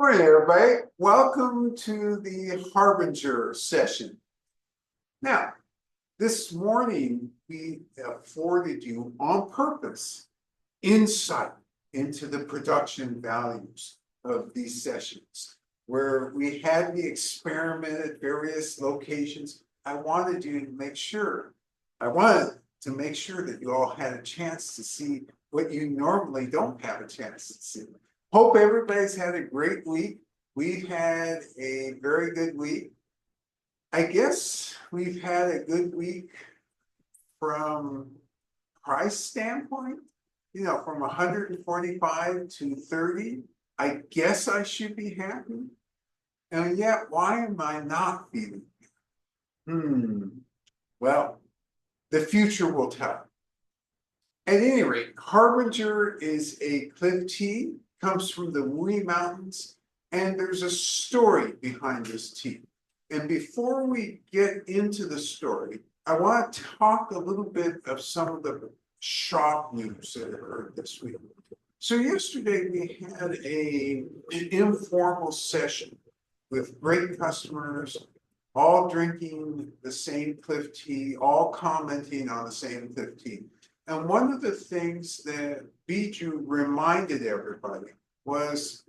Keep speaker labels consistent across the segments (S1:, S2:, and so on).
S1: Morning, everybody. Welcome to the Harbinger session. Now, this morning we afforded you on purpose insight into the production values of these sessions, where we had the experiment at various locations. I wanted to make sure that you all had a chance to see what you normally don't have a chance to see. Hope everybody's had a great week. We've had a very good week. I guess we've had a good week from price standpoint, from 145 to 30. I guess I should be happy. And yet, why am I not feeling happy? Well, the future will tell. At any rate, Harbinger is a cliff tea, comes from the Wulong Mountains, and there's a story behind this tea. And before we get into the story, I want to talk a little bit of some of the shop news that occurred this week. So yesterday we had an informal session with great customers, all drinking the same cliff tea, all commenting on the same cliff tea. And one of the things that Biju reminded everybody was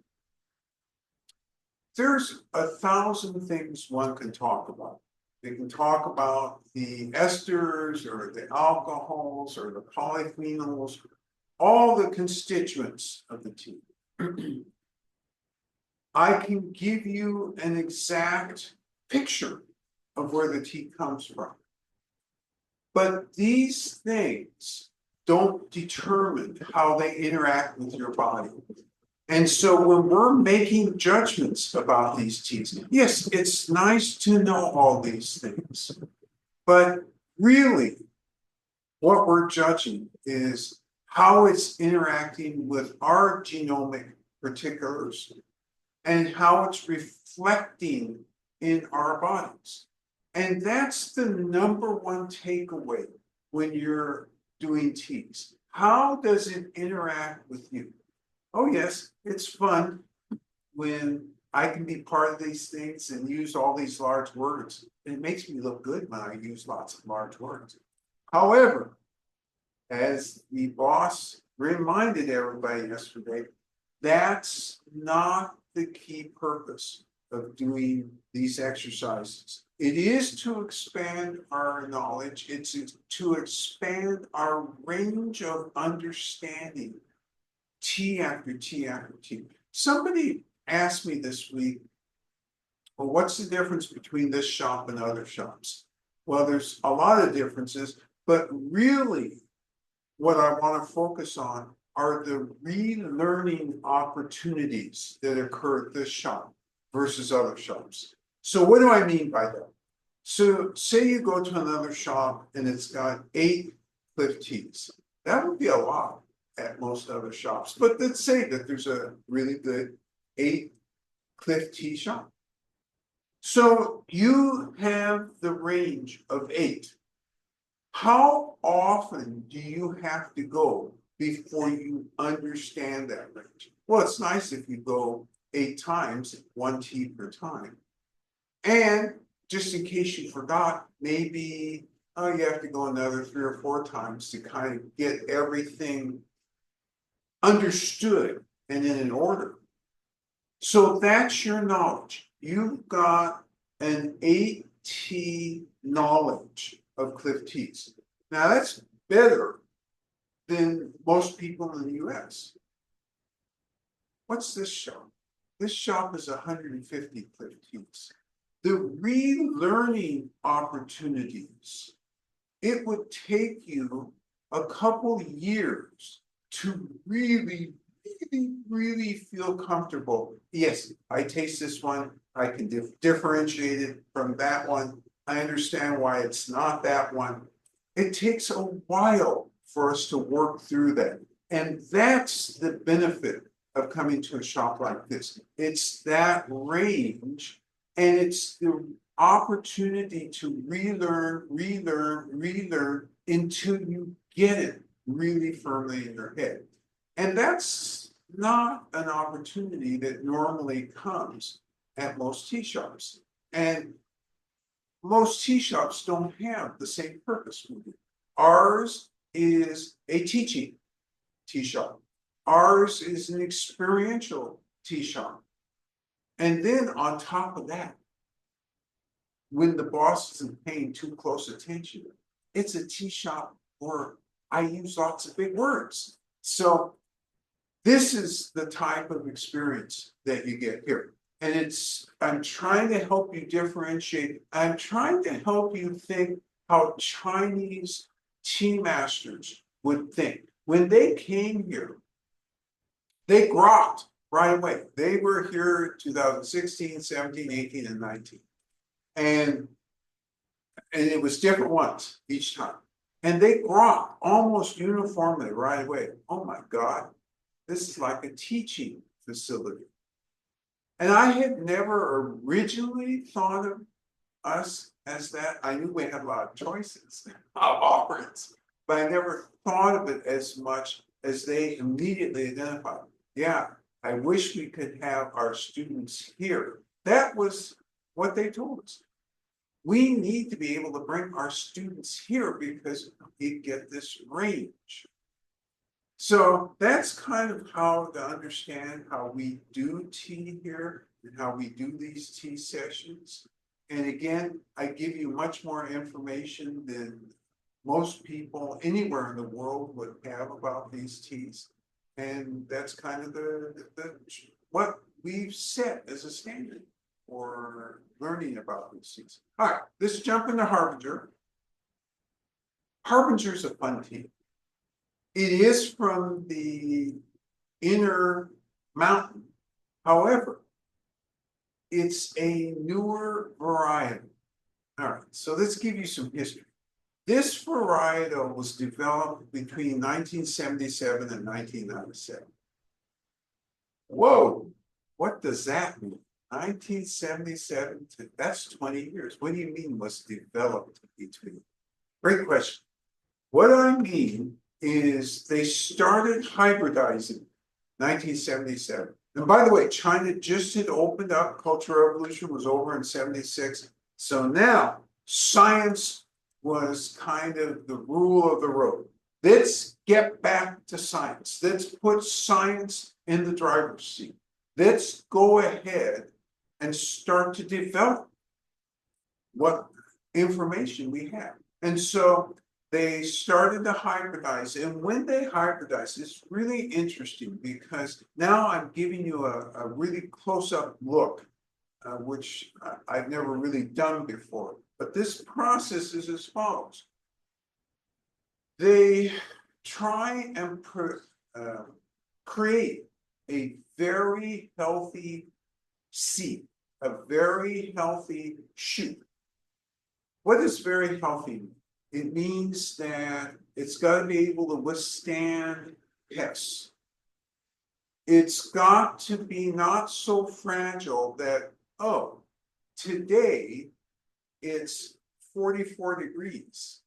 S1: there's 1,000 things one can talk about. They can talk about the esters or the alcohols or the polyphenols, all the constituents of the tea. I can give you an exact picture of where the tea comes from. But these things don't determine how they interact with your body. And so when we're making judgments about these teas, yes, it's nice to know all these things. But really, what we're judging is how it's interacting with our genomic particulars and how it's reflecting in our bodies. And that's the number one takeaway when you're doing teas. How does it interact with you? Oh, yes, it's fun when I can be part of these things and use all these large words. It makes me look good when I use lots of large words. However, as the boss reminded everybody yesterday, that's not the key purpose of doing these exercises. It is to expand our knowledge. It's to expand our range of understanding tea after tea after tea. Somebody asked me this week, well, what's the difference between this shop and other shops? Well, there's a lot of differences, but really what I want to focus on are the relearning opportunities that occur at this shop versus other shops. So what do I mean by that? So say you go to another shop and it's got 8 cliff teas. That would be a lot at most other shops. But let's say that there's a really good 8 cliff tea shop. So you have the range of 8. How often do you have to go before you understand that range? Well, it's nice if you go 8 times, 1 tea per time. And just in case you forgot, maybe you have to go another 3 or 4 times to kind of get everything understood and in an order. So that's your knowledge. You've got an 8 tea knowledge of cliff teas. Now that's better than most people in the US. What's this shop? This shop is 150 cliff teas. The relearning opportunities, it would take you a couple years to really feel comfortable. Yes, I taste this one. I can differentiate it from that one. I understand why it's not that one. It takes a while for us to work through that. And that's the benefit of coming to a shop like this. It's that range, and it's the opportunity to relearn until you get it really firmly in your head. And that's not an opportunity that normally comes at most tea shops. And most tea shops don't have the same purpose. Ours is a teaching tea shop. Ours is an experiential tea shop. And then on top of that, when the boss isn't paying too close attention, it's a tea shop where I use lots of big words. So this is the type of experience that you get here. And I'm trying to help you differentiate. I'm trying to help you think how Chinese tea masters would think. When they came here, they grokked right away. They were here 2016, 17, 18, and 19. And it was different ones each time. And they grokked almost uniformly right away. Oh my God, this is like a teaching facility. And I had never originally thought of us as that. I knew we had a lot of choices of offerings, but I never thought of it as much as they immediately identified. Yeah, I wish we could have our students here. That was what they told us. We need to be able to bring our students here because we get this range. So that's kind of how to understand how we do tea here and how we do these tea sessions. And again, I give you much more information than most people anywhere in the world would have about these teas. And that's kind of what we've set as a standard for learning about these teas. All right, let's jump into Harbinger. Harbinger's a fun tea. It is from the inner mountain. However, it's a newer varietal. All right, so let's give you some history. This varietal was developed between 1977 and 1997. Whoa, what does that mean? 1977 to, that's 20 years. What do you mean was developed between? Great question. What I mean is they started hybridizing 1977. And by the way, China just had opened up, Cultural Revolution was over in 76. So now science was kind of the rule of the road. Let's get back to science. Let's put science in the driver's seat. Let's go ahead and start to develop what information we have. And so they started to hybridize. And when they hybridize, it's really interesting because now I'm giving you a really close-up look, which I've never really done before. But this process is as follows. They try and create a very healthy seed, a very healthy shoot. What does very healthy mean? It means that it's got to be able to withstand pests. It's got to be not so fragile that, oh, today it's 44 degrees.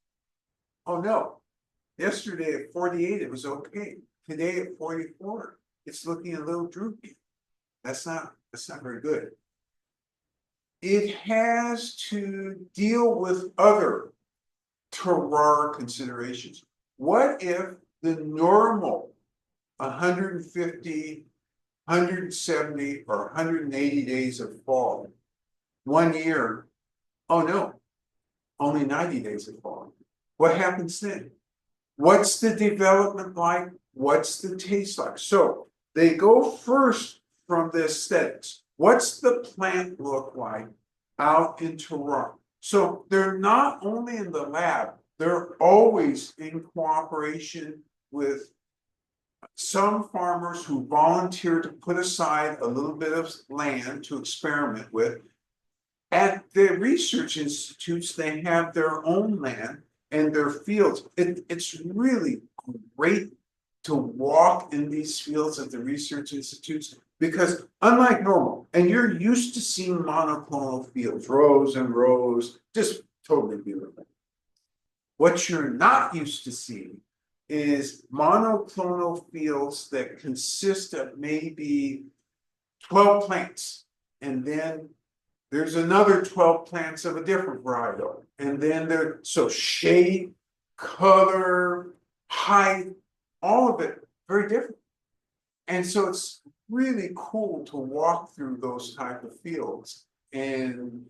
S1: Oh no, yesterday at 48 it was okay. Today at 44, it's looking a little droopy. That's not very good. It has to deal with other terroir considerations. What if the normal 150, 170, or 180 days of fall, 1 year, oh no, only 90 days of fall? What happens then? What's the development like? What's the taste like? So they go first from the aesthetics. What's the plant look like out in terroir? So they're not only in the lab, they're always in cooperation with some farmers who volunteer to put aside a little bit of land to experiment with. At the research institutes, they have their own land and their fields. It's really great to walk in these fields at the research institutes because unlike normal, and you're used to seeing monoclonal fields, rows and rows, just totally beautiful. What you're not used to seeing is monoclonal fields that consist of maybe 12 plants. And then there's another 12 plants of a different varietal. And then so shape, color, height, all of it very different. And so it's really cool to walk through those type of fields. And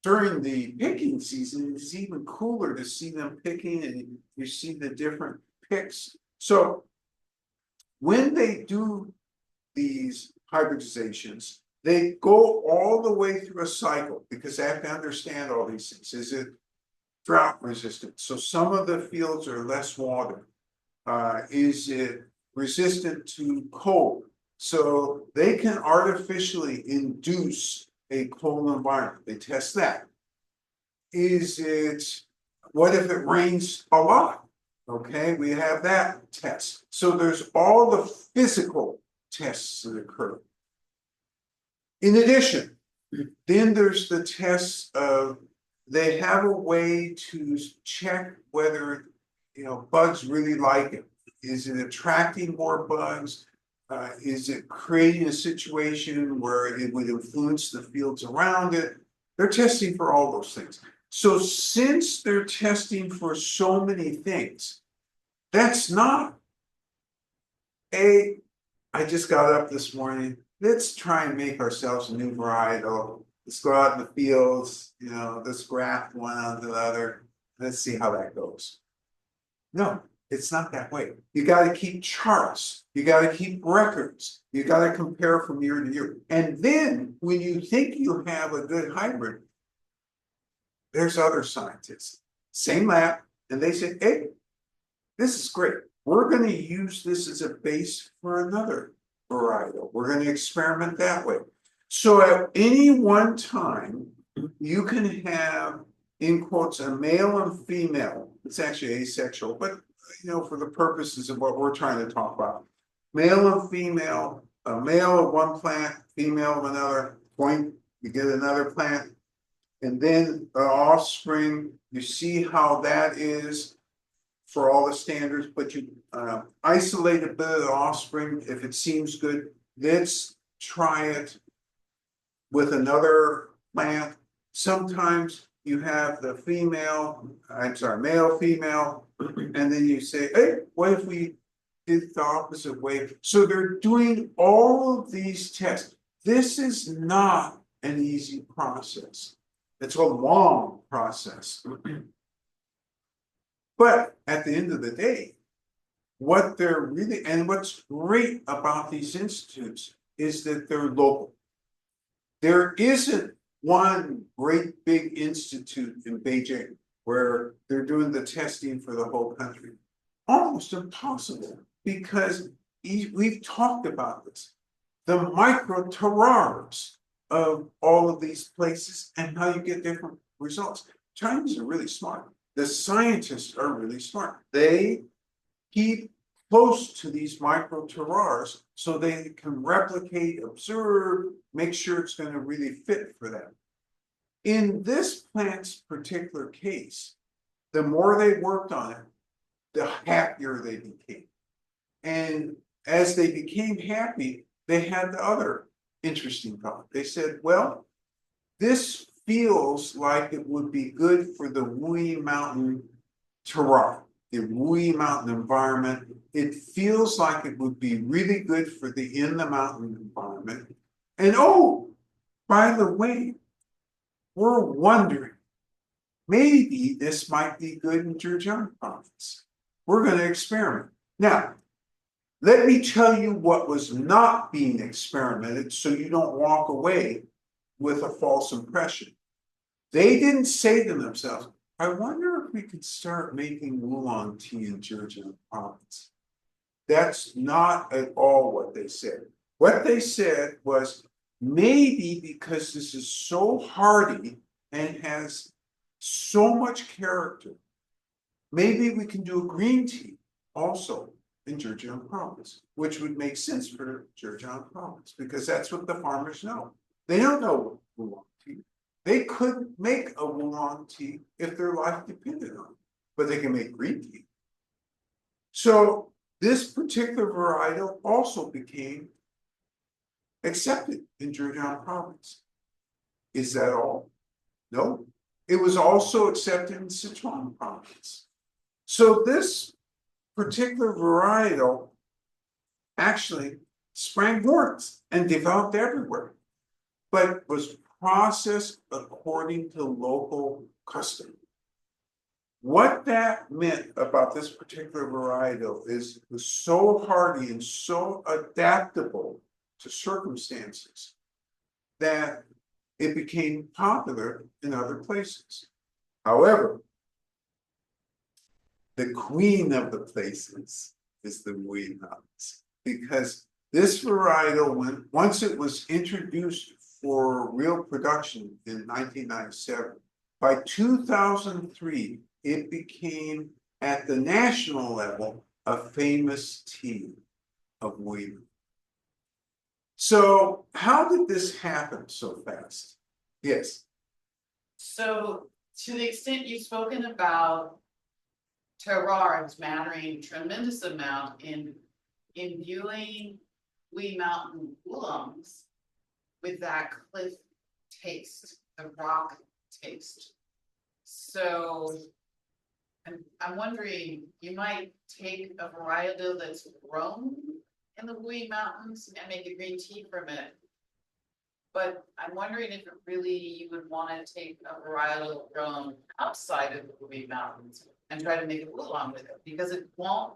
S1: during the picking season, it's even cooler to see them picking, and you see the different picks. So when they do these hybridizations, they go all the way through a cycle because they have to understand all these things. Is it drought resistant? So some of the fields are less water. Is it resistant to cold? So they can artificially induce a cold environment. They test that. What if it rains a lot? Okay, we have that test. So there's all the physical tests that occur. In addition, then there's the tests of, they have a way to check whether, bugs really like it. Is it attracting more bugs? Is it creating a situation where it would influence the fields around it? They're testing for all those things. So since they're testing for so many things, that's not I just got up this morning, let's try and make ourselves a new varietal. Let's go out in the fields, let's graft one onto the other. Let's see how that goes. No, it's not that way. You got to keep charts. You got to keep records. You got to compare from year to year. And then when you think you have a good hybrid, there's other scientists, same lab, and they say, hey, this is great. We're going to use this as a base for another varietal. We're going to experiment that way. So at any one time, you can have, in quotes, a male and female. It's actually asexual, but for the purposes of what we're trying to talk about, male and female, a male of one plant, female of another, point, you get another plant, and then the offspring, you see how that is for all the standards, but you isolate a bit of the offspring. If it seems good, let's try it with another plant. Sometimes you have the male, female, and then you say, hey, what if we did the opposite way? So they're doing all of these tests. This is not an easy process. It's a long process. But at the end of the day, what they're really, and what's great about these institutes is that they're local. There isn't one great big institute in Beijing where they're doing the testing for the whole country. Almost impossible, because we've talked about this. The micro terroirs of all of these places and how you get different results. Chinese are really smart. The scientists are really smart. They keep close to these micro terroirs so they can replicate, observe, make sure it's going to really fit for them. In this plant's particular case, the more they worked on it, the happier they became. And as they became happy, they had the other interesting thought. They said, well, this feels like it would be good for the Wui Mountain terroir, the Wui Mountain environment. It feels like it would be really good for the in the mountain environment. And oh, by the way, we're wondering, maybe this might be good in Zhejiang province. We're going to experiment. Now, let me tell you what was not being experimented so you don't walk away with a false impression. They didn't say to themselves, I wonder if we could start making Wulong tea in Zhejiang province. That's not at all what they said. What they said was, maybe because this is so hardy and has so much character, maybe we can do a green tea also in Zhejiang province, which would make sense for Zhejiang province, because that's what the farmers know. They don't know Wulong tea. They couldn't make a Wulong tea if their life depended on it, but they can make green tea. So this particular varietal also became accepted in Zhejiang province. Is that all? No. It was also accepted in Sichuan province. So this particular varietal actually sprang north and developed everywhere, but was processed according to local custom. What that meant about this particular varietal is it was so hardy and so adaptable to circumstances that it became popular in other places. However, the queen of the places is the Wulong nuts, because this varietal, once it was introduced for real production in 1997, by 2003, it became at the national level a famous tea of Wulong. So how did this happen so fast? Yes.
S2: So to the extent you've spoken about terroirs mattering tremendous amount in imbuing Wee Mountain oolongs with that cliff taste, the rock taste. So I'm wondering, you might take a varietal that's grown in the Wee Mountains and make a green tea from it. But I'm wondering if really you would want to take a varietal grown outside of the Wee Mountains and try to make a oolong with it, because it won't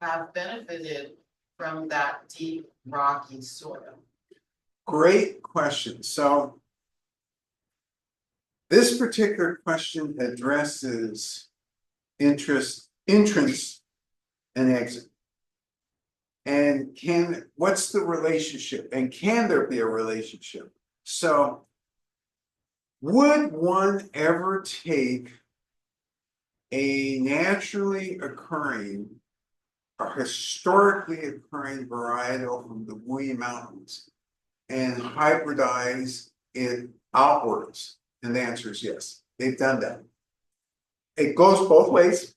S2: have benefited from that deep rocky soil.
S1: Great question. So this particular question addresses entrance and exit. And what's the relationship? And can there be a relationship? So would one ever take a naturally occurring or historically occurring varietal from the Wee Mountains and hybridize it outwards? And the answer is yes. They've done that. It goes both ways.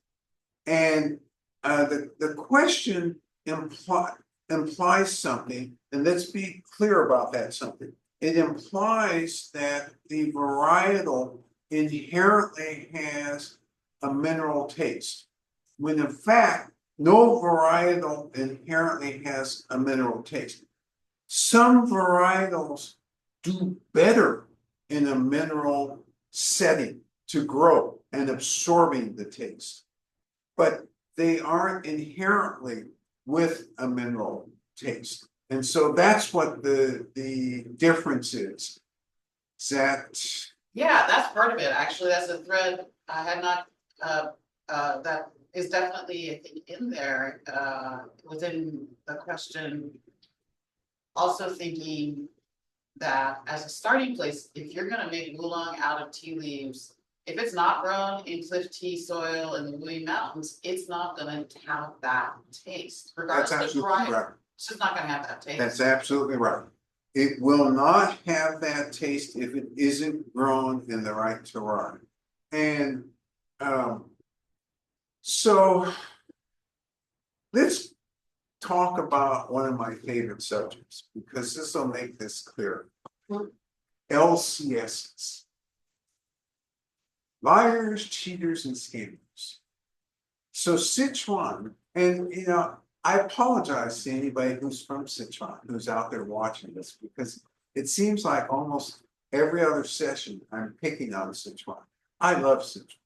S1: And the question implies something, and let's be clear about that something. It implies that the varietal inherently has a mineral taste, when in fact, no varietal inherently has a mineral taste. Some varietals do better in a mineral setting to grow and absorbing the taste, but they aren't inherently with a mineral taste. And so that's what the difference is. Is that?
S2: Yeah, that's part of it. Actually, that's a thread I had not, that is definitely, I think, in there, within the question. Also thinking that as a starting place, if you're gonna make oolong out of tea leaves, if it's not grown in cliff tea soil in the Wee Mountains, it's not gonna have that taste, regardless of variety. Right. It's just not gonna have that taste.
S1: That's absolutely right. It will not have that taste if it isn't grown in the right terroir. And so let's talk about one of my favorite subjects, because this will make this clear. LCSs. Liars, cheaters, and scammers. So Sichuan, and I apologize to anybody who's from Sichuan, who's out there watching this, because it seems like almost every other session I'm picking on Sichuan. I love Sichuan.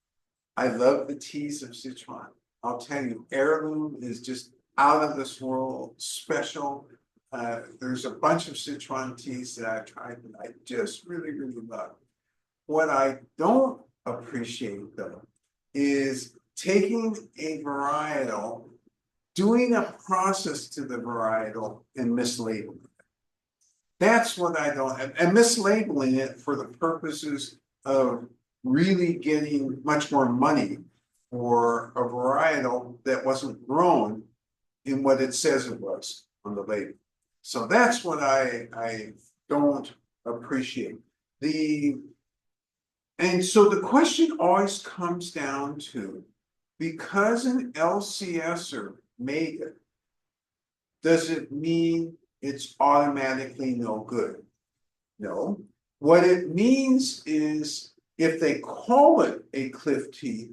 S1: I love the teas of Sichuan. I'll tell you, heirloom is just out of this world, special. There's a bunch of Sichuan teas that I tried that I just really, really love. What I don't appreciate, though, is taking a varietal, doing a process to the varietal, and mislabeling it. That's what I don't have, and mislabeling it for the purposes of really getting much more money for a varietal that wasn't grown in what it says it was on the label. So that's what I don't appreciate. And so the question always comes down to, because an LCSer made it, does it mean it's automatically no good? No. What it means is if they call it a cliff tea,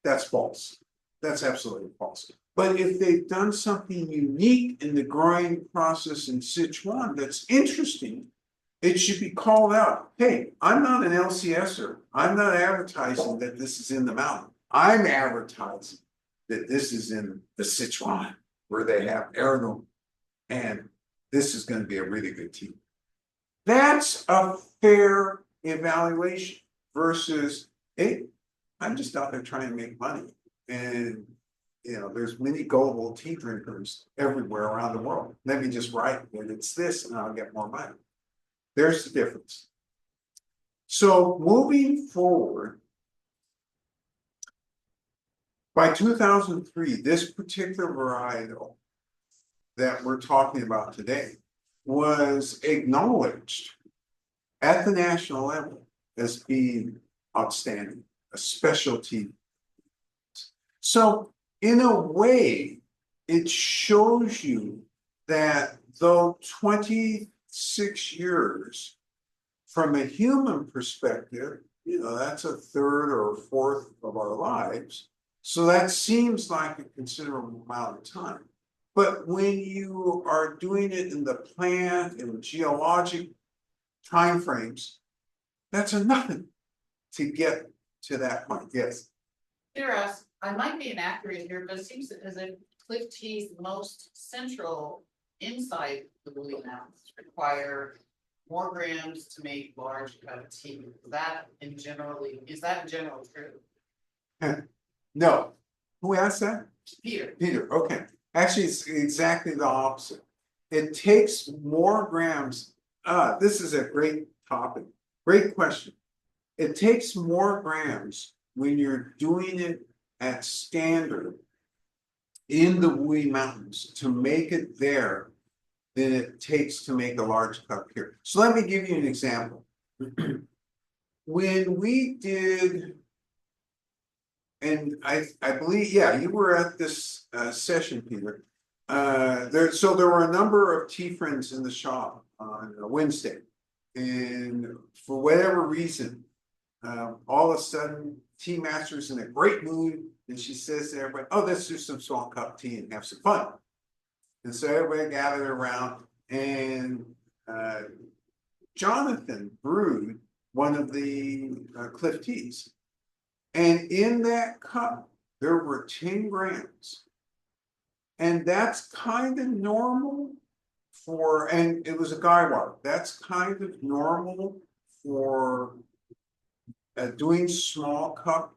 S1: that's false. That's absolutely false. But if they've done something unique in the growing process in Sichuan that's interesting, it should be called out. Hey, I'm not an LCSer. I'm not advertising that this is in the mountain. I'm advertising that this is in the Sichuan where they have heirloom. And this is going to be a really good tea. That's a fair evaluation versus, hey, I'm just out there trying to make money. And there's many gullible tea drinkers everywhere around the world. Let me just write that it's this and I'll get more money. There's the difference. So moving forward, by 2003, this particular varietal that we're talking about today was acknowledged at the national level as being outstanding, a specialty. So in a way, it shows you that though 26 years from a human perspective, that's a third or a fourth of our lives. So that seems like a considerable amount of time. But when you are doing it in the plant and geologic timeframes, that's nothing to get to that point. Yes.
S2: Peter, I might be inaccurate here, but it seems as if cliff tea's most central inside the woolly mountains require more grams to make large cup of tea. Is that in general true?
S1: No. Who asked that?
S2: Peter.
S1: Peter, okay. Actually, it's exactly the opposite. It takes more grams. This is a great topic. Great question. It takes more grams when you're doing it at standard in the Wui Mountains to make it there than it takes to make a large cup here. So let me give you an example. When we did, and I believe, yeah, you were at this session, Peter. So there were a number of tea friends in the shop on a Wednesday. And for whatever reason, all of a sudden, Tea Master's in a great mood, and she says to everybody, oh, let's do some small cup tea and have some fun. And so everybody gathered around, and Jonathan brewed one of the cliff teas. And in that cup, there were 10 grams. And that's kind of normal and it was a gaiwa. That's kind of normal for doing small cup.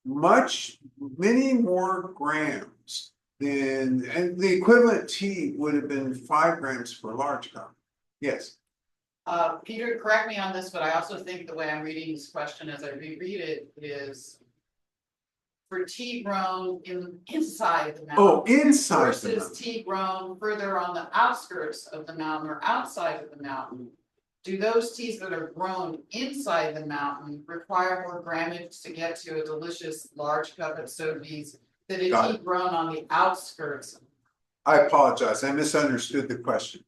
S1: Many more grams than, and the equivalent tea would have been 5 grams for a large cup. Yes.
S2: Peter, correct me on this, but I also think the way I'm reading this question as I reread it is for tea grown inside the mountain.
S1: Oh, inside
S2: versus
S1: the mountain.
S2: Tea grown further on the outskirts of the mountain or outside of the mountain. Do those teas that are grown inside the mountain require more grammage to get to a delicious large cup of Sophie's than a tea grown on the outskirts?
S1: I apologize. I misunderstood the question.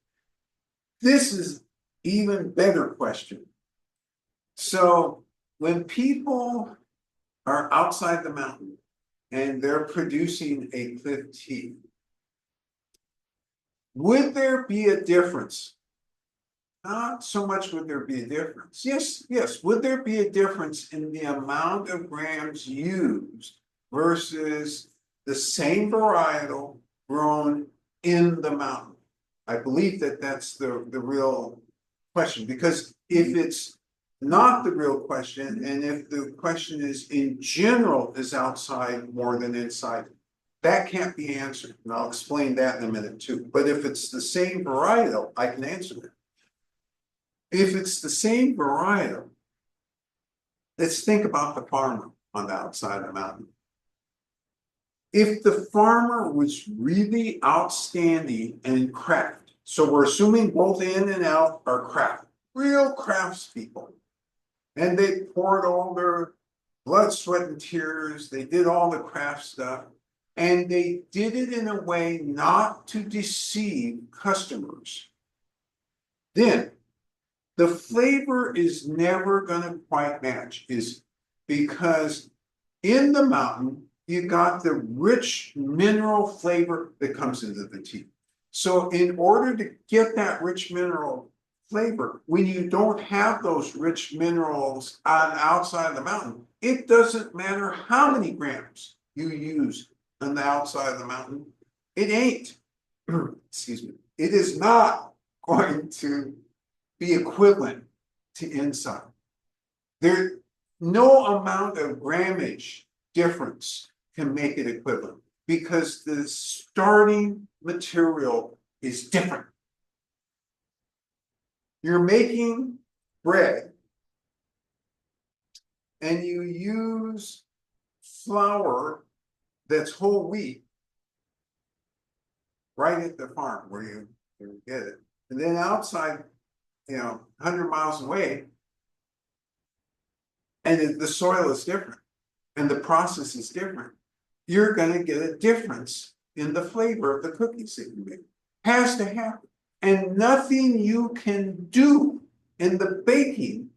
S1: This is even better question. So when people are outside the mountain and they're producing a cliff tea, would there be a difference? Not so much would there be a difference. Yes. Would there be a difference in the amount of grams used versus the same varietal grown in the mountain? I believe that that's the real question, because if it's not the real question, and if the question is in general is outside more than inside, that can't be answered. And I'll explain that in a minute too. But if it's the same varietal, I can answer that. If it's the same varietal, let's think about the farmer on the outside of the mountain. If the farmer was really outstanding in craft, so we're assuming both in and out are craft, real craftspeople, and they poured all their blood, sweat, and tears, they did all the craft stuff, And they did it in a way not to deceive customers. Then, the flavor is never gonna quite match, is because in the mountain, you got the rich mineral flavor that comes into the tea. So in order to get that rich mineral flavor, when you don't have those rich minerals on the outside of the mountain, it doesn't matter how many grams you use on the outside of the mountain, it ain't, excuse me, it is not going to be equivalent to inside. There, no amount of grammage difference can make it equivalent because the starting material is different. You're making bread and you use flour that's whole wheat right at the farm where you get it. And then outside, 100 miles away, and the soil is different and the process is different, you're going to get a difference in the flavor of the cookies that you make. Has to happen. And nothing you can do in the baking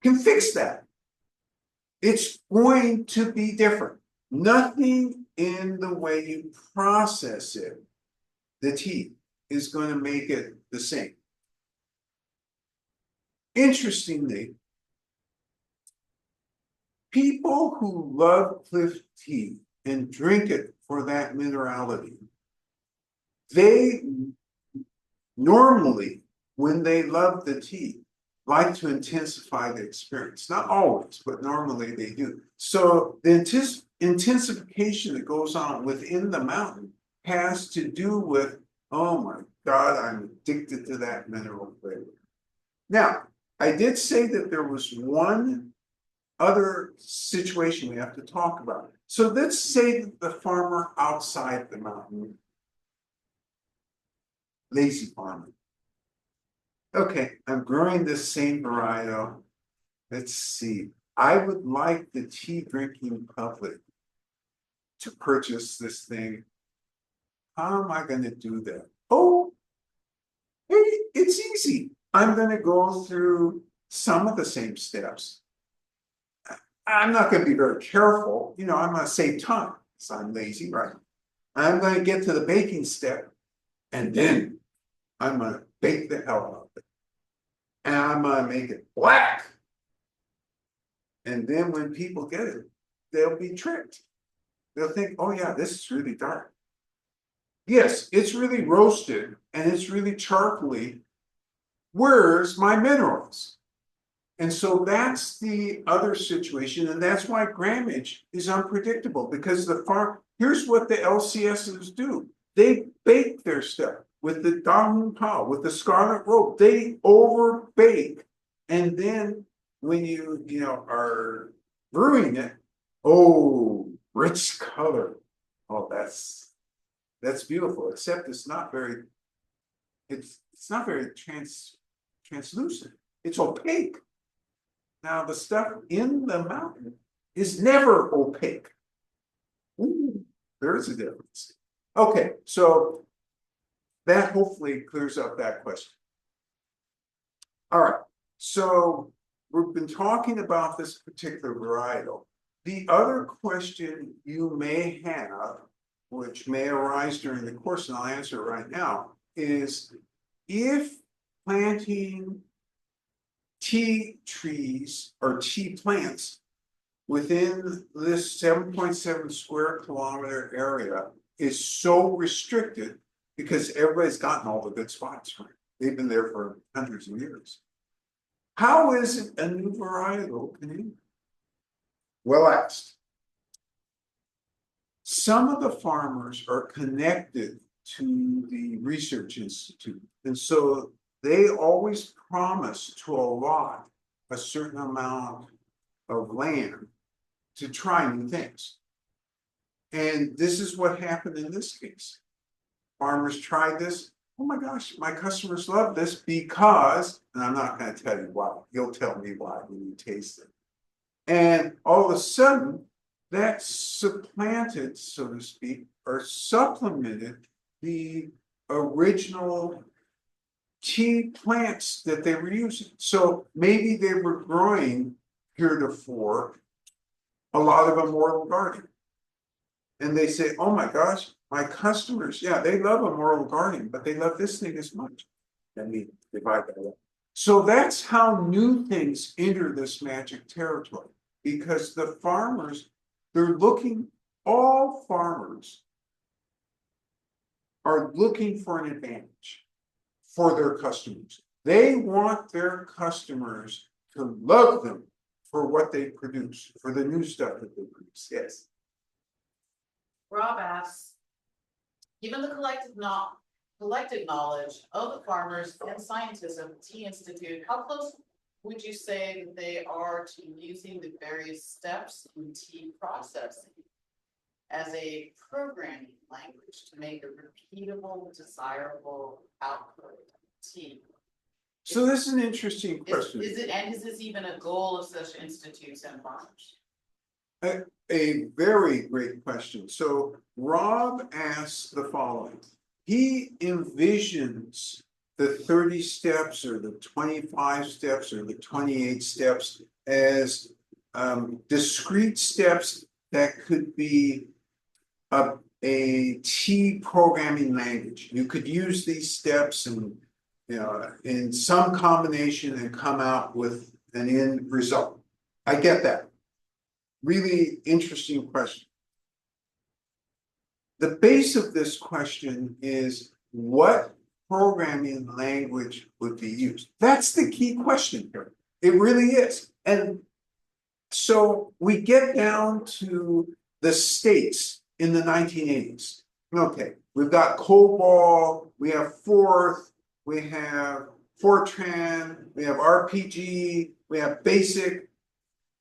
S1: can fix that. It's going to be different. Nothing in the way you process it, the tea, is going to make it the same. Interestingly, people who love Cliff tea and drink it for that minerality, they normally, when they love the tea, like to intensify the experience. Not always, but normally they do. So the intensification that goes on within the mountain has to do with, oh my God, I'm addicted to that mineral flavor. Now, I did say that there was one other situation we have to talk about. So let's say that the farmer outside the mountain, lazy farmer. Okay, I'm growing this same varietal. Let's see. I would like the tea drinking public to purchase this thing. How am I going to do that? Oh, hey, it's easy. I'm going to go through some of the same steps. I'm not going to be very careful. I'm going to save time because I'm lazy, right? I'm going to get to the baking step and then I'm going to bake the hell out of it. And I'm going to make it black. And then when people get it, they'll be tricked. They'll think, oh yeah, this is really dark. Yes, it's really roasted and it's really charcoaly. Where's my minerals? And so that's the other situation. And that's why grammage is unpredictable because here's what the LCSs do. They bake their stuff with the Dong Pao, with the scarlet rope. They over bake. And then when you are brewing it, oh, rich color. Oh, that's beautiful, except it's not very translucent. It's opaque. Now the stuff in the mountain is never opaque. Ooh, there's a difference. Okay, so that hopefully clears up that question. All right, so we've been talking about this particular varietal. The other question you may have, which may arise during the course, and I'll answer it right now, is if planting tea trees or tea plants within this 7.7 square kilometer area is so restricted because everybody's gotten all the good spots, right? They've been there for hundreds of years. How is it a new varietal can? Well asked. Some of the farmers are connected to the research institute, and so they always promise to allot a certain amount of land to try new things. And this is what happened in this case. Farmers tried this. Oh my gosh, my customers love this because, and I'm not going to tell you why, you'll tell me why when you taste it. And all of a sudden, that supplanted, so to speak, or supplemented the original tea plants that they were using. So maybe they were growing heretofore a lot of immortal garden. And they say, oh my gosh, my customers, yeah, they love immortal garden, but they love this thing as much. Let me divide that up. So that's how new things enter this magic territory, because the farmers, they're looking, all farmers are looking for an advantage for their customers. They want their customers to love them for what they produce, for the new stuff that they produce. Yes.
S2: Rob asks, given the collective knowledge of the farmers and scientists of the Tea Institute, how close would you say that they are to using the various steps in tea processing as a programming language to make a repeatable, desirable output of tea?
S1: So this is an interesting question.
S2: Is this even a goal of such institutes and farmers?
S1: A very great question. So Rob asks the following. He envisions the 30 steps or the 25 steps or the 28 steps as discrete steps that could be a tea programming language. You could use these steps and in some combination and come out with an end result. I get that. Really interesting question. The base of this question is what programming language would be used? That's the key question here. It really is. And so we get down to the states in the 1980s. Okay, we've got COBOL, we have Forth, we have Fortran, we have RPG, we have BASIC.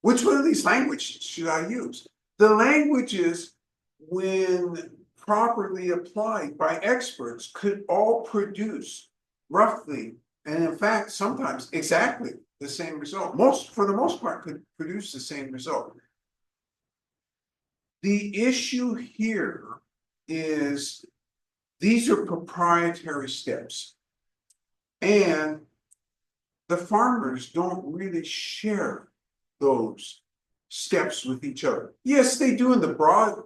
S1: Which one of these languages should I use? The languages, when properly applied by experts, could all produce roughly, and in fact, sometimes exactly the same result. For the most part, could produce the same result. The issue here is these are proprietary steps, and the farmers don't really share those steps with each other. Yes, they do in the broad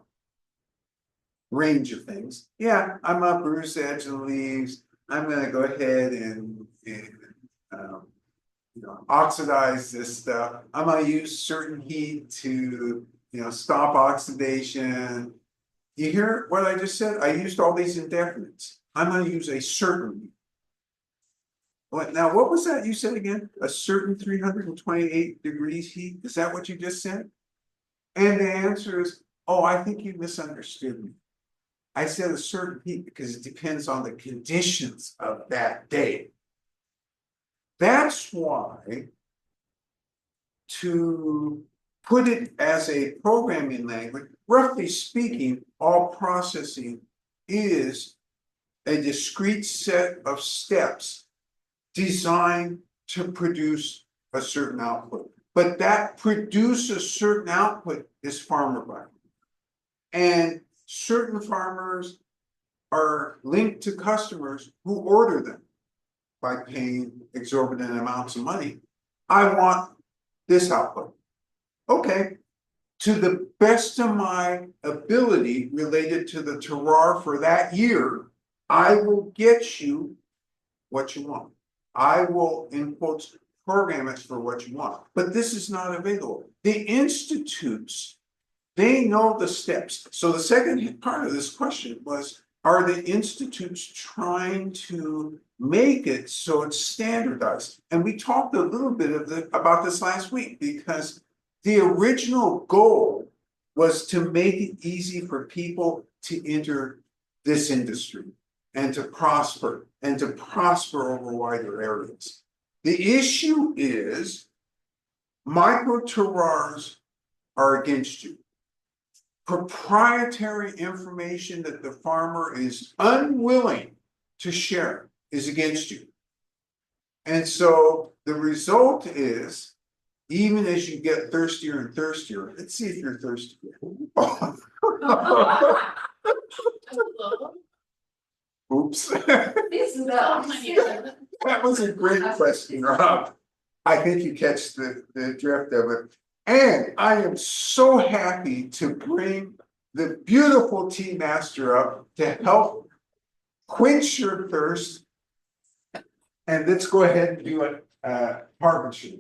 S1: range of things. Yeah, I'm gonna bruise the edge of the leaves. I'm gonna go ahead and oxidize this stuff. I'm gonna use certain heat to stop oxidation. You hear what I just said? I used all these indefinites. I'm gonna use a certain heat. Now, what was that you said again? A certain 328 degrees heat? Is that what you just said? And the answer is, oh, I think you misunderstood me. I said a certain heat because it depends on the conditions of that day. That's why, to put it as a programming language, roughly speaking, all processing is a discrete set of steps designed to produce a certain output. But that produce a certain output is farmer by. And certain farmers are linked to customers who order them by paying exorbitant amounts of money. I want this output. Okay, to the best of my ability related to the terroir for that year, I will get you what you want. I will, in quotes, program it for what you want. But this is not available. The institutes, they know the steps. So the second part of this question was, are the institutes trying to make it so it's standardized? And we talked a little bit about this last week, because the original goal was to make it easy for people to enter this industry and to prosper over wider areas. The issue is micro terroirs are against you. Proprietary information that the farmer is unwilling to share is against you. And so the result is even as you get thirstier and thirstier. Let's see if you're thirsty. Oops. That was a great question, Rob. I think you catch the drift of it. And I am so happy to bring the beautiful tea master up to help quench your thirst. And let's go ahead and do it. Harbinger,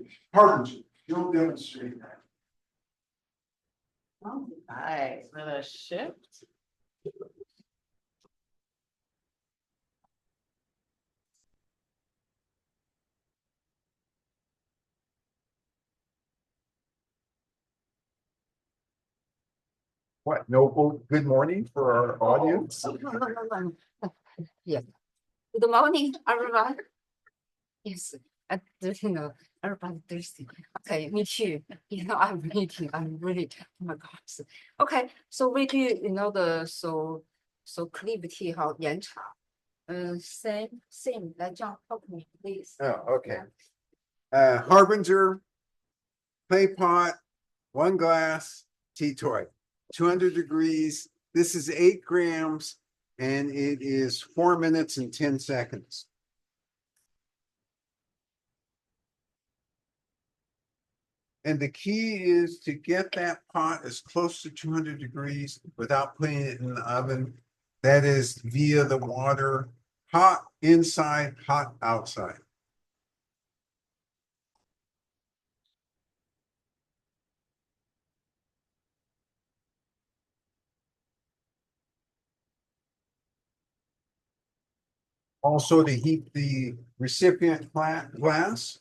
S1: you'll demonstrate that.
S2: All right, so the shift.
S1: What, no good morning for our audience?
S3: Yes. Good morning, everyone. Yes, everybody thirsty. Okay, me too. I'm waiting. I'm really. Oh my gosh. Okay, so we do. The so cleave tea 好延长。same 来这样 help me please.
S1: Oh, okay. Harbinger, clay pot, 1 glass, tea toy, 200 degrees. This is 8 grams and it is 4 minutes and 10 seconds. And the key is to get that pot as close to 200 degrees without putting it in the oven. That is via the water, hot inside, hot outside. Also to heat the recipient glass.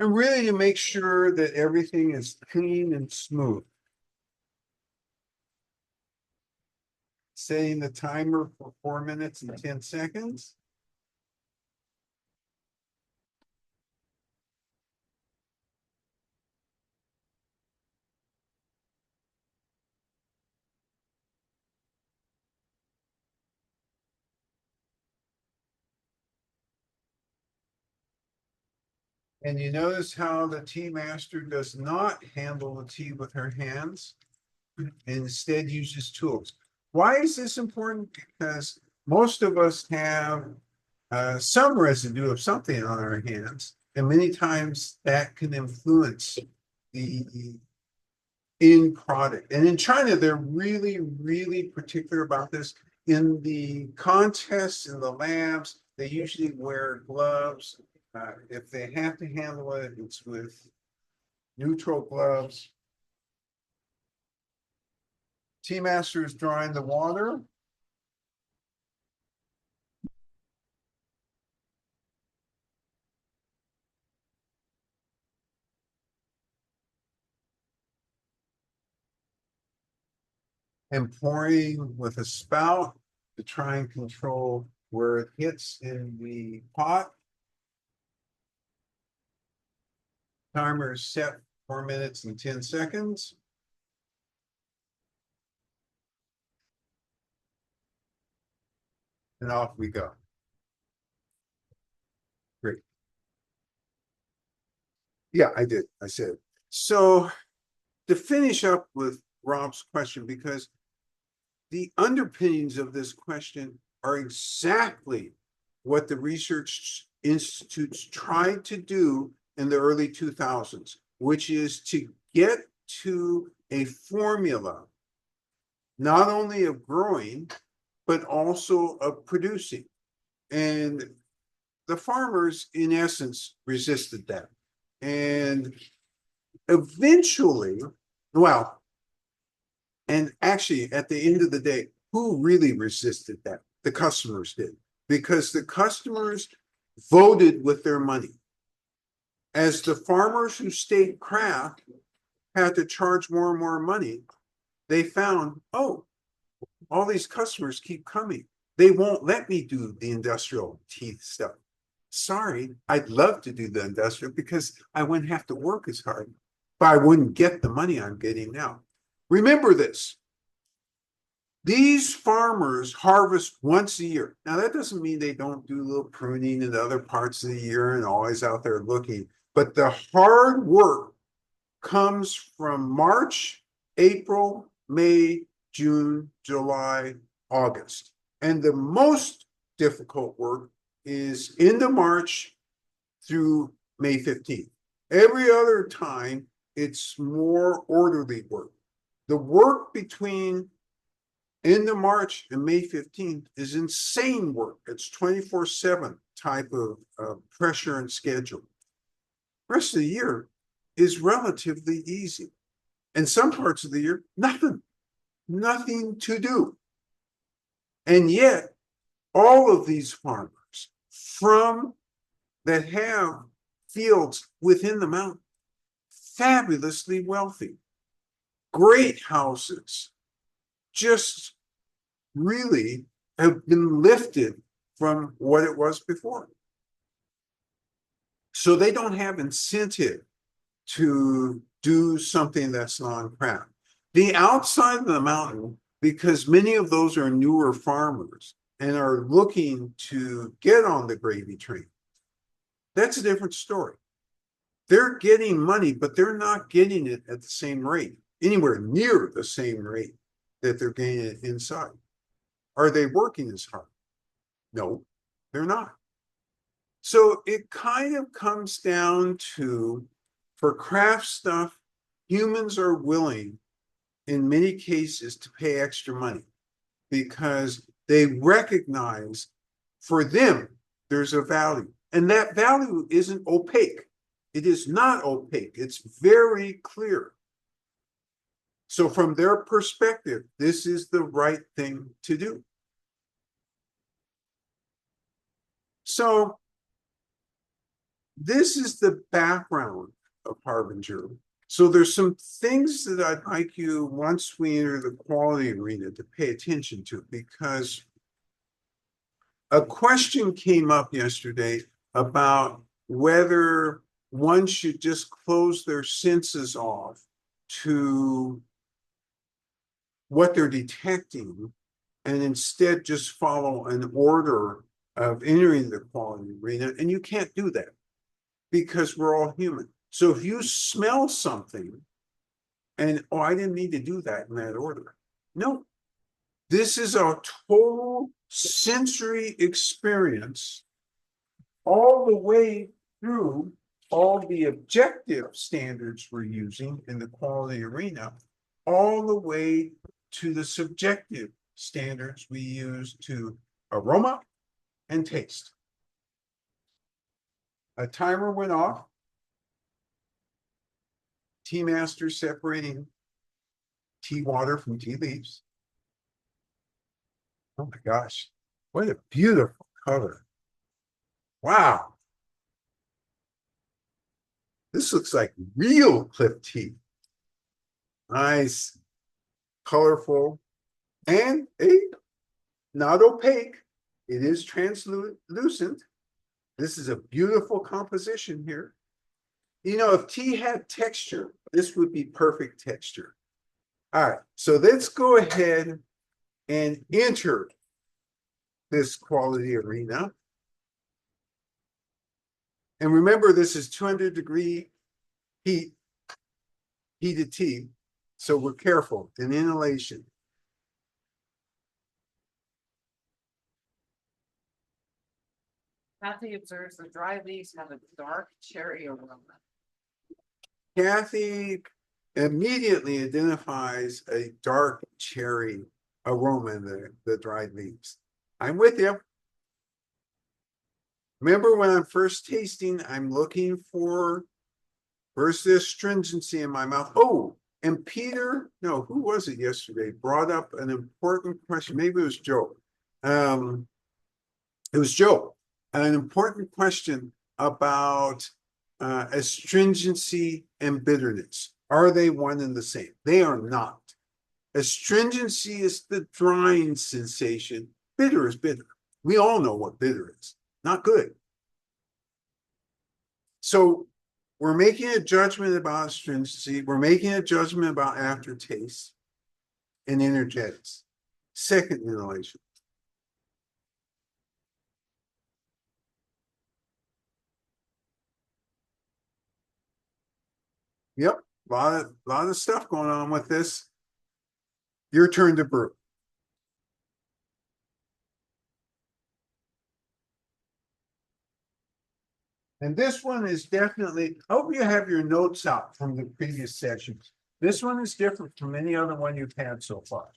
S1: And really to make sure that everything is clean and smooth. Setting the timer for 4 minutes and 10 seconds. And you notice how the tea master does not handle the tea with her hands, and instead uses tools. Why is this important? Because most of us have some residue of something on our hands, and many times that can influence the end product. And in China, they're really, really particular about this. In the contests, in the labs, they usually wear gloves. If they have to handle it, it's with neutral gloves. Tea master is drawing the water. And pouring with a spout to try and control where it hits in the pot. Timer is set 4 minutes and 10 seconds. And off we go. Great. Yeah, I did. I said. So to finish up with Rob's question, because the underpinnings of this question are exactly what the research institutes tried to do in the early 2000s, which is to get to a formula not only of growing, but also of producing. And the farmers, in essence, resisted that. And eventually, well, and actually, at the end of the day, who really resisted that? The customers did, because the customers voted with their money. As the farmers who stayed craft had to charge more and more money, they found, oh, all these customers keep coming. They won't let me do the industrial teeth stuff. Sorry, I'd love to do the industrial because I wouldn't have to work as hard, but I wouldn't get the money I'm getting now. Remember this. These farmers harvest once a year. Now, that doesn't mean they don't do a little pruning in other parts of the year and always out there looking, but the hard work comes from March, April, May, June, July, August. And the most difficult work is into March through May 15th. Every other time, it's more orderly work. The work between into March and May 15th is insane work. It's 24/7 type of pressure and schedule. Rest of the year is relatively easy. And some parts of the year, nothing to do. And yet, all of these farmers that have fields within the mountain, fabulously wealthy, great houses, just really have been lifted from what it was before. So they don't have incentive to do something that's non-craft. The outside of the mountain, because many of those are newer farmers and are looking to get on the gravy train, that's a different story. They're getting money, but they're not getting it at the same rate, anywhere near the same rate that they're getting it inside. Are they working as hard? No, they're not. So it kind of comes down to, for craft stuff, humans are willing, in many cases, to pay extra money because they recognize for them there's a value. And that value isn't opaque. It is not opaque. It's very clear. So from their perspective, this is the right thing to do. So this is the background of Harbinger. So there's some things that I'd like you, once we enter the quality arena, to pay attention to, because a question came up yesterday about whether one should just close their senses off to what they're detecting and instead just follow an order of entering the quality arena. And you can't do that because we're all human. So if you smell something and, oh, I didn't need to do that in that order. No, this is a total sensory experience all the way through all the objective standards we're using in the quality arena, all the way to the subjective standards we use to aroma and taste. A timer went off. Tea master separating tea water from tea leaves. Oh my gosh, what a beautiful color. Wow. This looks like real cliff tea. Nice, colorful, and not opaque. It is translucent. This is a beautiful composition here. You know, if tea had texture, this would be perfect texture. All right, so let's go ahead and enter this quality arena. And remember, this is 200-degree heat, heated tea. So we're careful in inhalation.
S2: Kathy observes the dry leaves have a dark cherry aroma.
S1: Kathy immediately identifies a dark cherry aroma in the dried leaves. I'm with you. Remember, when I'm first tasting, I'm looking for first the astringency in my mouth. Oh, and Peter, no, who was it yesterday, brought up an important question. Maybe it was Joe. It was Joe. An important question about astringency and bitterness. Are they one and the same? They are not. Astringency is the drying sensation. Bitter is bitter. We all know what bitter is. Not good. So we're making a judgment about astringency. We're making a judgment about aftertaste and energetics. second inhalation. Yep, lot of stuff going on with this. Your turn to brew. And this one is definitely, I hope you have your notes out from the previous sessions. This one is different from any other one you've had so far.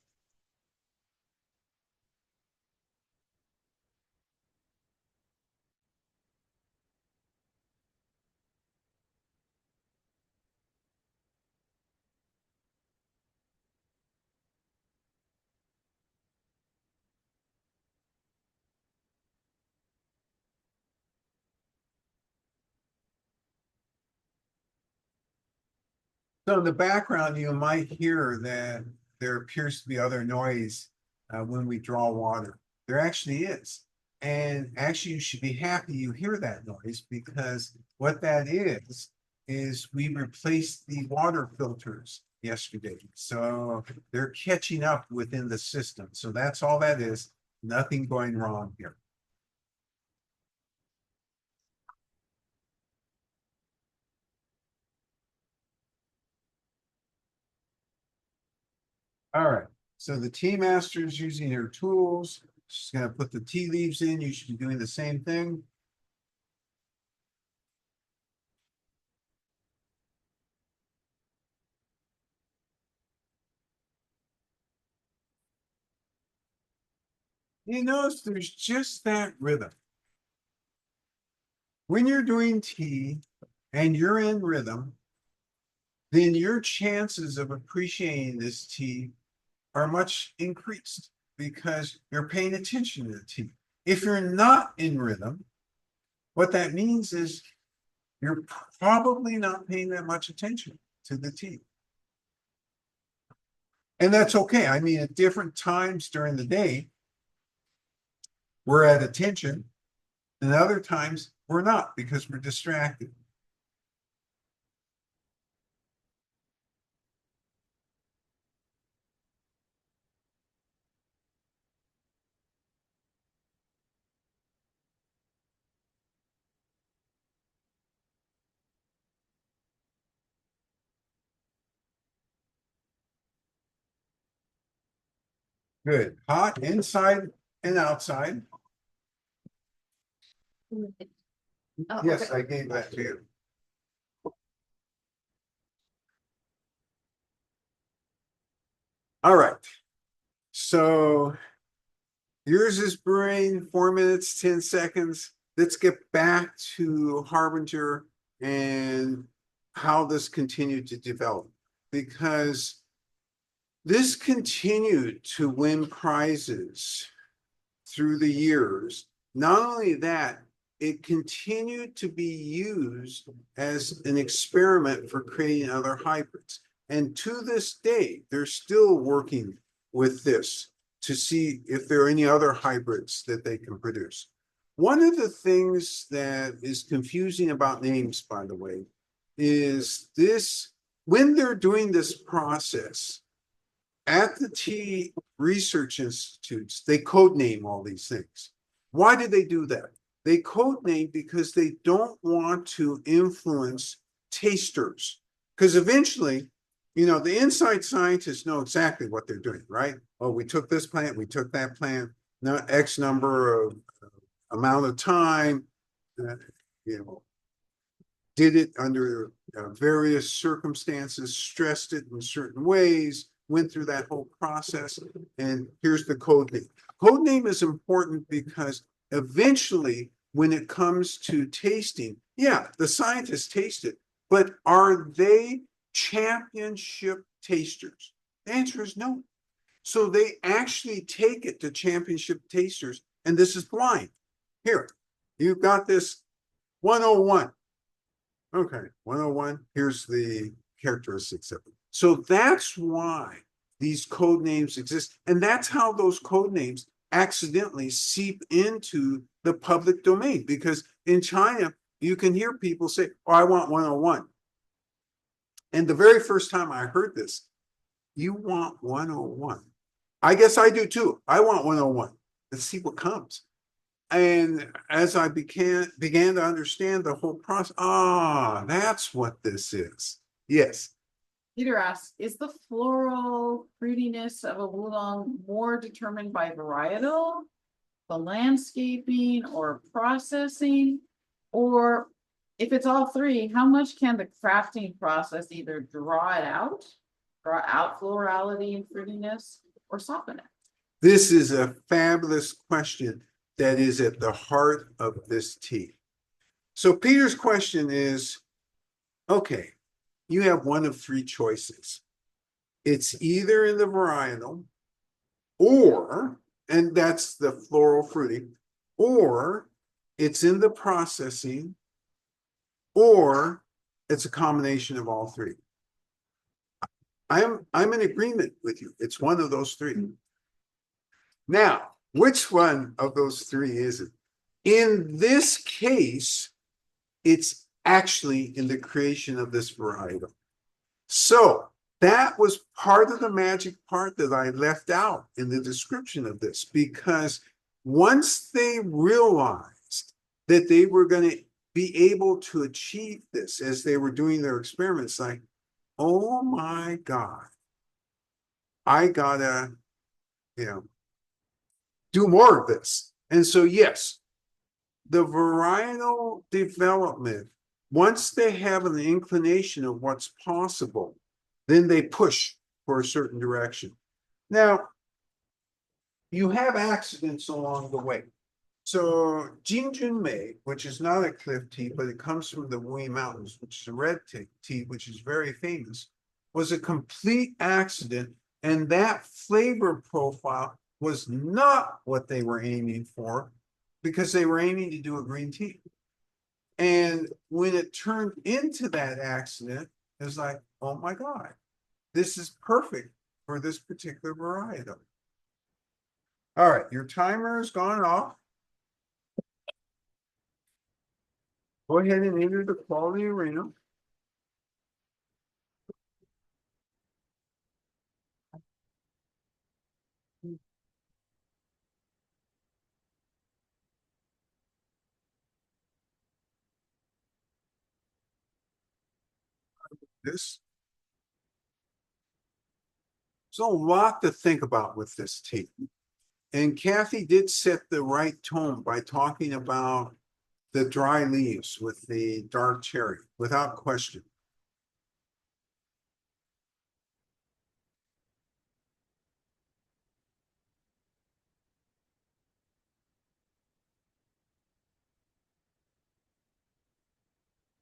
S1: So in the background, you might hear that there appears to be other noise when we draw water. There actually is. And actually, you should be happy you hear that noise because what that is we replaced the water filters yesterday. So they're catching up within the system. So that's all that is. Nothing going wrong here. All right, so the tea master is using her tools. She's gonna put the tea leaves in. You should be doing the same thing. You notice there's just that rhythm. When you're doing tea and you're in rhythm, then your chances of appreciating this tea are much increased because you're paying attention to the tea. If you're not in rhythm, what that means is you're probably not paying that much attention to the tea. And that's okay. I mean, at different times during the day, we're at attention, and other times we're not because we're distracted. Good. Hot inside and outside.
S3: Oh,
S1: Yes,
S3: okay.
S1: I gave that to you. All right. So yours is brewing 4 minutes, 10 seconds. Let's get back to Harbinger and how this continued to develop because this continued to win prizes through the years. Not only that, it continued to be used as an experiment for creating other hybrids. And to this day, they're still working with this to see if there are any other hybrids that they can produce. One of the things that is confusing about names, by the way, is this when they're doing this process at the tea research institutes, they code name all these things. Why did they do that? They code name because they don't want to influence tasters. Because eventually, you know, the inside scientists know exactly what they're doing, right? Oh, we took this plant, we took that plant, now X number of amount of time, you know, did it under various circumstances, stressed it in certain ways, went through that whole process, and here's the code name. Code name is important because eventually, when it comes to tasting, yeah, the scientists taste it, but are they championship tasters? The answer is no. So they actually take it to championship tasters, and this is blind. Here, you've got this 101. Okay, 101, here's the characteristics of it. So that's why these code names exist. And that's how those code names accidentally seep into the public domain. Because in China, you can hear people say, oh, I want 101. And the very first time I heard this, you want 101. I guess I do too. I want 101. Let's see what comes. And as I began to understand the whole process, that's what this is. Yes.
S2: Peter asks, is the floral fruitiness of a Wulong more determined by varietal, the landscaping, or processing? Or if it's all three, how much can the crafting process either draw out florality and fruitiness, or soften it?
S1: This is a fabulous question that is at the heart of this tea. So Peter's question is, okay, you have one of three choices. It's either in the varietal, or, and that's the floral fruity, or it's in the processing, or it's a combination of all three. I'm in agreement with you. It's one of those three. Now, which one of those three is it? In this case, it's actually in the creation of this varietal. So that was part of the magic part that I left out in the description of this, because once they realized that they were going to be able to achieve this as they were doing their experiments, like, oh my God, I gotta, do more of this. And so, yes, the varietal development, once they have an inclination of what's possible, then they push for a certain direction. Now, you have accidents along the way. So Jinjunmei, which is not a cliff tea, but it comes from the Wui Mountains, which is a red tea, which is very famous, was a complete accident. And that flavor profile was not what they were aiming for, because they were aiming to do a green tea. And when it turned into that accident, it was like, oh my God, this is perfect for this particular varietal. All right, your timer has gone off. Go ahead and enter the quality arena. This. So a lot to think about with this tea. And Kathy did set the right tone by talking about the dry leaves with the dark cherry, without question.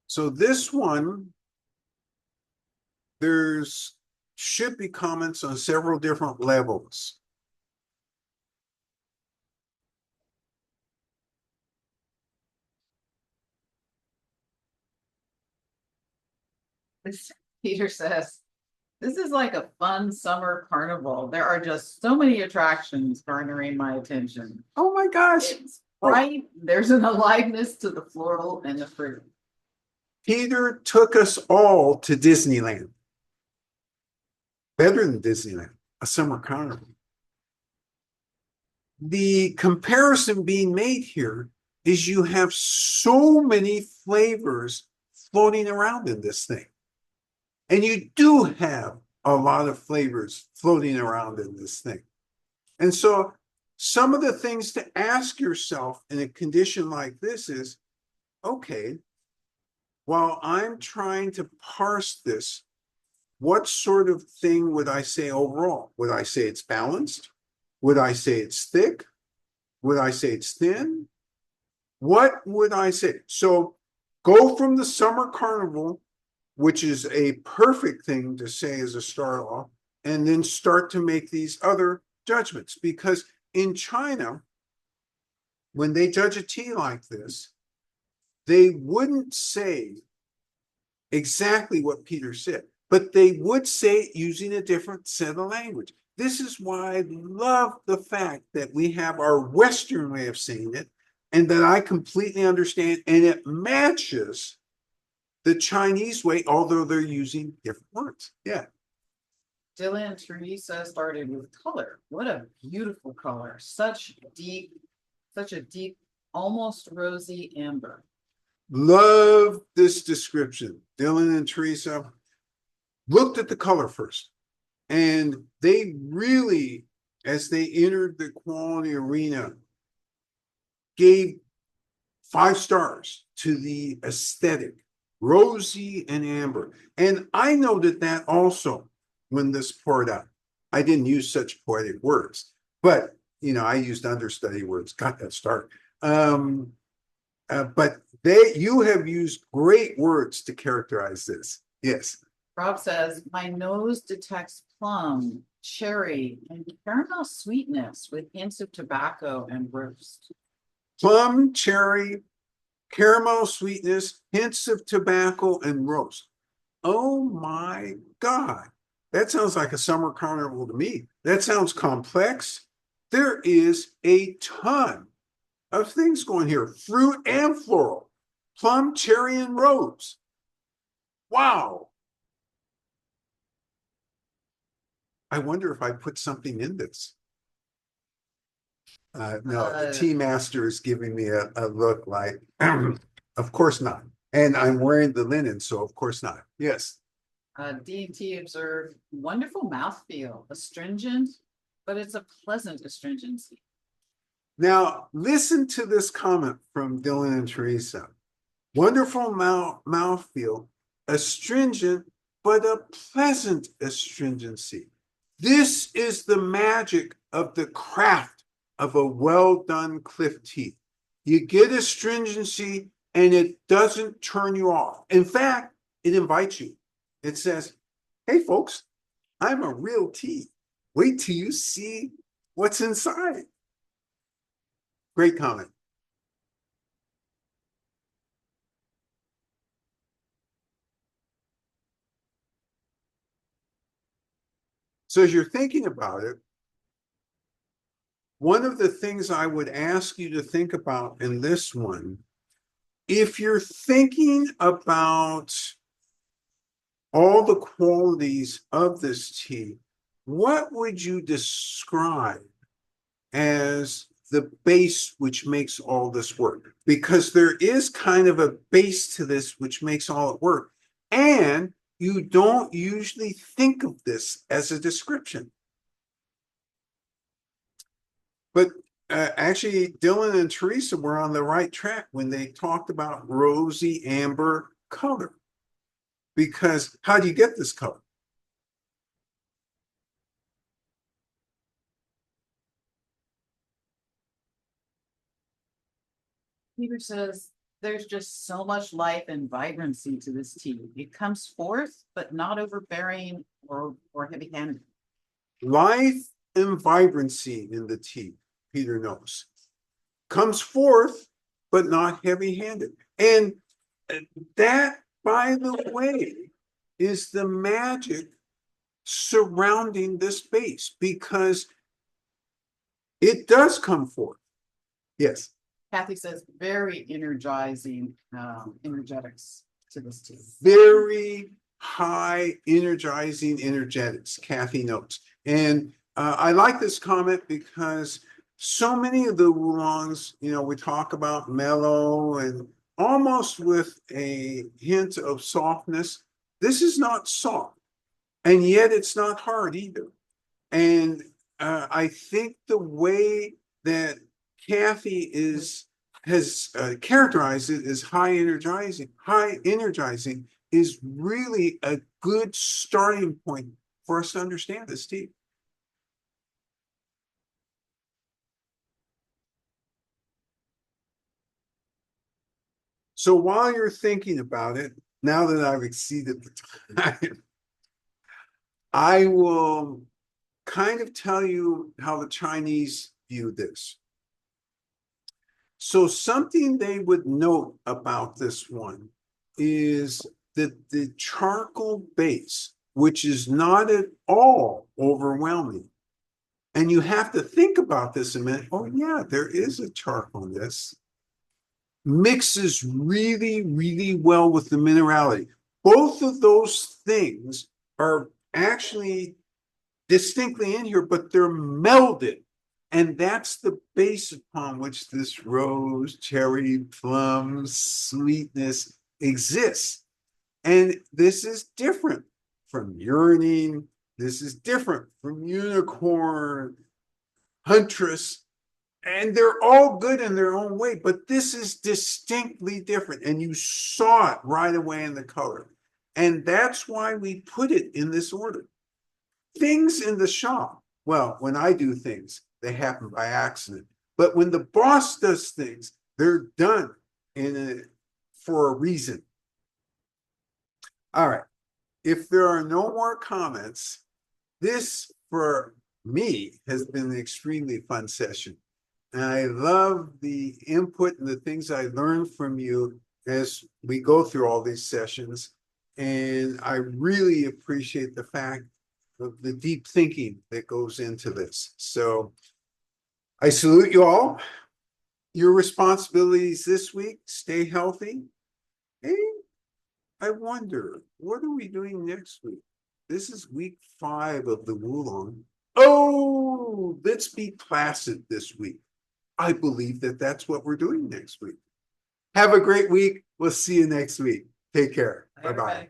S1: So this one, there's should be comments on several different levels.
S2: Peter says, this is like a fun summer carnival. There are just so many attractions garnering my attention.
S1: Oh my gosh.
S2: It's bright. There's an aliveness to the floral and the fruit.
S1: Peter took us all to Disneyland. Better than Disneyland, a summer carnival. The comparison being made here is you have so many flavors floating around in this thing. And you do have a lot of flavors floating around in this thing. And so some of the things to ask yourself in a condition like this is, okay, while I'm trying to parse this, what sort of thing would I say overall? Would I say it's balanced? Would I say it's thick? Would I say it's thin? What would I say? So go from the summer carnival, which is a perfect thing to say as a start off, and then start to make these other judgments. Because in China, when they judge a tea like this, they wouldn't say exactly what Peter said, but they would say it using a different set of language. This is why I love the fact that we have our Western way of saying it, and that I completely understand, and it matches the Chinese way, although they're using different words. Yeah.
S2: Dylan and Teresa started with color. What a beautiful color. Such a deep, almost rosy amber.
S1: Love this description. Dylan and Teresa looked at the color first, and they really, as they entered the quality arena, gave 5 stars to the aesthetic, rosy and amber. And I noted that also when this poured out. I didn't use such poetic words, but I used understudy words. Got that start. But you have used great words to characterize this. Yes.
S2: Rob says, my nose detects plum, cherry, and caramel sweetness with hints of tobacco and roast.
S1: Plum, cherry, caramel sweetness, hints of tobacco, and roast. Oh my God. That sounds like a summer carnival to me. That sounds complex. There is a ton of things going here. Fruit and floral. Plum, cherry, and rose. Wow. I wonder if I put something in this. No, the tea master is giving me a look like, of course not. And I'm wearing the linen, so of course not. Yes.
S2: D&T observed wonderful mouthfeel, astringent, but it's a pleasant astringency.
S1: Now, listen to this comment from Dylan and Teresa. Wonderful mouthfeel, astringent, but a pleasant astringency. This is the magic of the craft of a well-done cliff tea. You get astringency and it doesn't turn you off. In fact, it invites you. It says, hey folks, I'm a real tea. Wait till you see what's inside. Great comment. So as you're thinking about it, one of the things I would ask you to think about in this one, if you're thinking about all the qualities of this tea, what would you describe as the base which makes all this work? Because there is kind of a base to this which makes all it work. And you don't usually think of this as a description. But actually, Dylan and Teresa were on the right track when they talked about rosy amber color. Because how do you get this color?
S2: Peter says, there's just so much life and vibrancy to this tea. It comes forth, but not overbearing or heavy-handed.
S1: Life and vibrancy in the tea, Peter knows. Comes forth, but not heavy-handed. And that, by the way, is the magic surrounding this base, because it does come forth. Yes.
S2: Kathy says, very energizing energetics to this tea.
S1: Very high energizing energetics, Kathy notes. And I like this comment because so many of the Wulongs, we talk about mellow and almost with a hint of softness. This is not soft, and yet it's not hard either. And I think the way that Kathy has characterized it as high energizing is really a good starting point for us to understand this tea. So while you're thinking about it, now that I've exceeded the time, I will kind of tell you how the Chinese view this. So something they would note about this one is that the charcoal base, which is not at all overwhelming, and you have to think about this a minute. Oh yeah, there is a charcoalness. Mixes really, really well with the minerality. Both of those things are actually distinctly in here, but they're melded. And that's the base upon which this rose, cherry, plum, sweetness exists. And this is different from yearning. This is different from unicorn, huntress. And they're all good in their own way, but this is distinctly different. And you saw it right away in the color. And that's why we put it in this order. Things in the shop, well, when I do things, they happen by accident. But when the boss does things, they're done for a reason. All right. If there are no more comments, this for me has been an extremely fun session. And I love the input and the things I learned from you as we go through all these sessions. And I really appreciate the fact of the deep thinking that goes into this. So I salute you all. Your responsibilities this week, stay healthy. And I wonder, what are we doing next week? This is week 5 of the Wulong. Oh, let's be placid this week. I believe that that's what we're doing next week. Have a great week. We'll see you next week. Take care. Bye-bye.